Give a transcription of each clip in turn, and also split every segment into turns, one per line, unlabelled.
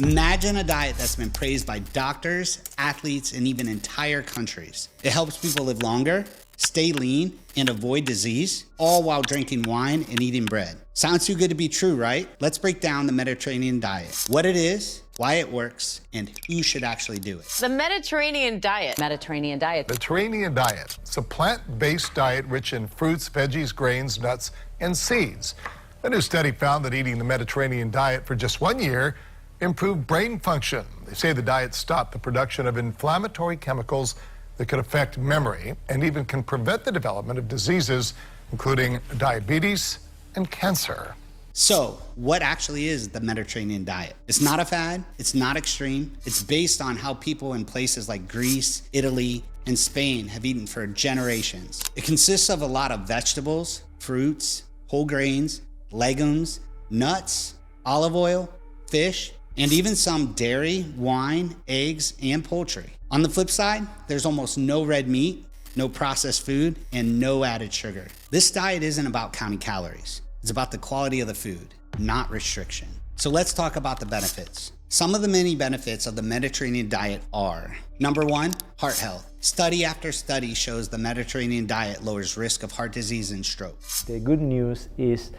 Imagine a diet that's been praised by doctors, athletes, and even entire countries. It helps people live longer, stay lean, and avoid disease, all while drinking wine and eating bread. Sounds too good to be true, right? Let's break down the Mediterranean diet, what it is, why it works, and who should actually do it.
The Mediterranean diet.
Mediterranean diet.
Mediterranean diet. It's a plant-based diet rich in fruits, veggies, grains, nuts, and seeds. A new study found that eating the Mediterranean diet for just 1 year improved brain function. They say the diet stopped the production of inflammatory chemicals that could affect memory and even can prevent the development of diseases, including diabetes and cancer.
So, what actually is the Mediterranean diet? It's not a fad, it's not extreme, it's based on how people in places like Greece, Italy, and Spain have eaten for generations. It consists of a lot of vegetables, fruits, whole grains, legumes, nuts, olive oil, fish, and even some dairy, wine, eggs, and poultry. On the flip side, there's almost no red meat, no processed food, and no added sugar. This diet isn't about counting calories. It's about the quality of the food, not restriction. So let's talk about the benefits. Some of the many benefits of the Mediterranean diet are: number one, heart health. Study after study shows the Mediterranean diet lowers risk of heart disease and stroke.
The good news is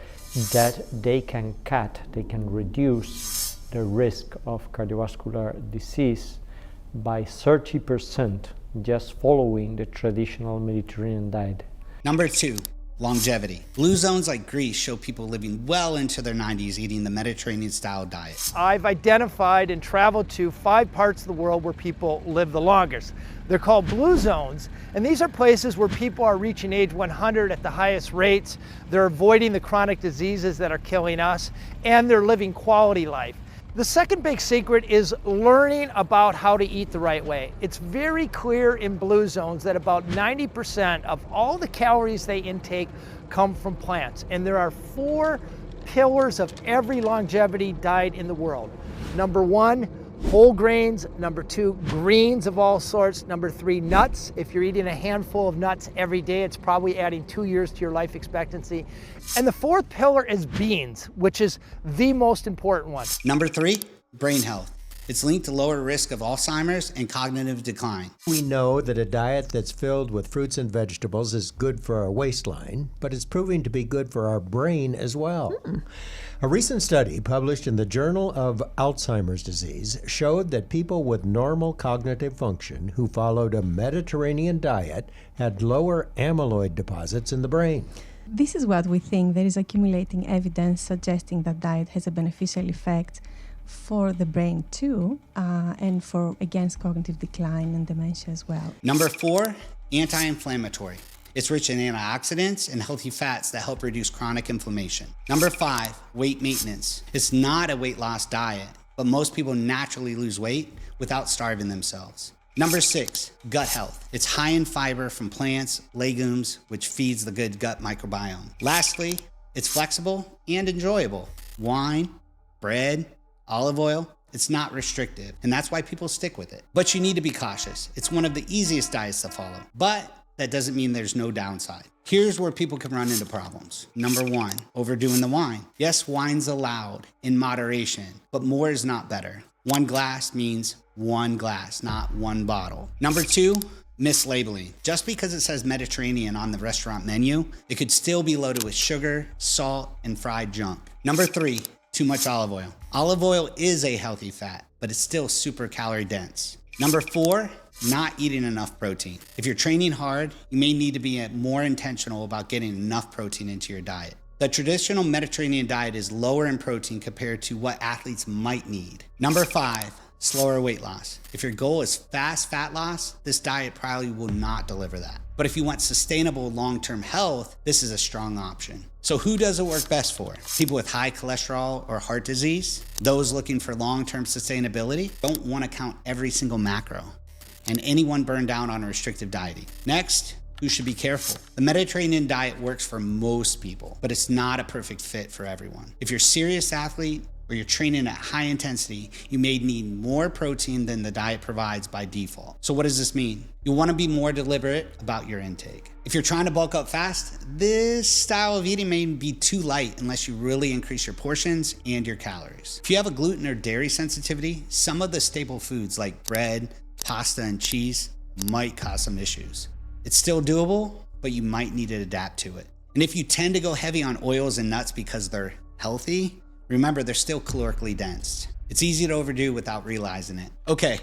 that they can reduce the risk of cardiovascular disease by 30% just following the traditional Mediterranean diet.
Number two, longevity. Blue zones like Greece show people living well into their 90s eating the Mediterranean style diet.
I've identified and traveled to 5 parts of the world where people live the longest. They're called blue zones, and these are places where people are reaching age 100 at the highest rates. They're avoiding the chronic diseases that are killing us, and they're living quality life. The second big secret is learning about how to eat the right way. It's very clear in blue zones that about 90% of all the calories they intake come from plants. And there are 4 pillars of every longevity diet in the world. Number 1, whole grains. Number 2, greens of all sorts. Number 3, nuts. If you're eating a handful of nuts every day, it's probably adding 2 years to your life expectancy. And the 4th pillar is beans, which is the most important one.
Number 3, brain health. It's linked to lower risk of Alzheimer's and cognitive decline.
We know that a diet that's filled with fruits and vegetables is good for our waistline, but it's proving to be good for our brain as well. A recent study published in the Journal of Alzheimer's Disease showed that people with normal cognitive function who followed a Mediterranean diet had lower amyloid deposits in the brain.
This is what we think. There is accumulating evidence suggesting that diet has a beneficial effect for the brain too, and for against cognitive decline and dementia as well.
Number 4, anti-inflammatory. It's rich in antioxidants and healthy fats that help reduce chronic inflammation. Number 5, weight maintenance. It's not a weight loss diet, but most people naturally lose weight without starving themselves. Number 6, gut health. It's high in fiber from plants, legumes, which feeds the good gut microbiome. Lastly, it's flexible and enjoyable. Wine, bread, olive oil, it's not restrictive, and that's why people stick with it. But you need to be cautious. It's one of the easiest diets to follow, but that doesn't mean there's no downside. Here's where people can run into problems. Number 1, overdoing the wine. Yes, wine's allowed in moderation, but more is not better. 1 glass means 1 glass, not 1 bottle. Number 2, mislabeling. Just because it says Mediterranean on the restaurant menu, it could still be loaded with sugar, salt, and fried junk. Number 3, too much olive oil. Olive oil is a healthy fat, but it's still super calorie dense. Number 4, not eating enough protein. If you're training hard, you may need to be more intentional about getting enough protein into your diet. The traditional Mediterranean diet is lower in protein compared to what athletes might need. Number 5, slower weight loss. If your goal is fast fat loss, this diet probably will not deliver that. But if you want sustainable long-term health, this is a strong option. So who does it work best for? People with high cholesterol or heart disease? Those looking for long-term sustainability don't want to count every single macro. And anyone burned down on restrictive dieting. Next, who should be careful? The Mediterranean diet works for most people, but it's not a perfect fit for everyone. If you're a serious athlete or you're training at high intensity, you may need more protein than the diet provides by default. So what does this mean? You'll want to be more deliberate about your intake. If you're trying to bulk up fast, this style of eating may be too light unless you really increase your portions and your calories. If you have a gluten or dairy sensitivity, some of the staple foods like bread, pasta, and cheese might cause some issues. It's still doable, but you might need to adapt to it. And if you tend to go heavy on oils and nuts because they're healthy, remember they're still calorically dense. It's easy to overdo without realizing it. Okay,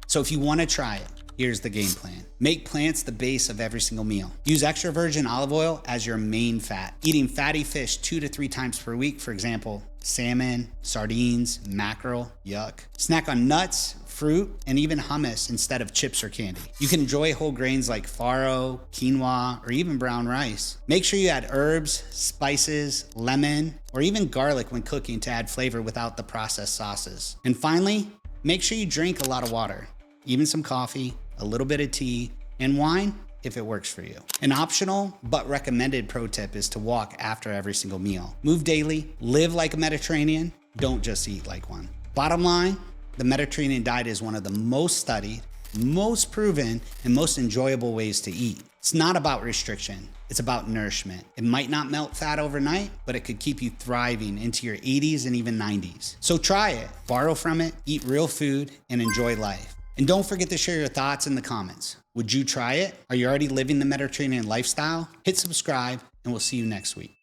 so if you want to try it, here's the game plan. Make plants the base of every single meal. Use extra virgin olive oil as your main fat. Eating fatty fish 2 to 3 times per week, for example, salmon, sardines, mackerel, yuck. Snack on nuts, fruit, and even hummus instead of chips or candy. You can enjoy whole grains like farro, quinoa, or even brown rice. Make sure you add herbs, spices, lemon, or even garlic when cooking to add flavor without the processed sauces. And finally, make sure you drink a lot of water, even some coffee, a little bit of tea, and wine if it works for you. An optional but recommended pro tip is to walk after every single meal. Move daily, live like a Mediterranean, don't just eat like one. Bottom line, the Mediterranean diet is one of the most studied, most proven, and most enjoyable ways to eat. It's not about restriction, it's about nourishment. It might not melt fat overnight, but it could keep you thriving into your 80s and even 90s. So try it, borrow from it, eat real food, and enjoy life. And don't forget to share your thoughts in the comments. Would you try it? Are you already living the Mediterranean lifestyle? Hit subscribe, and we'll see you next week.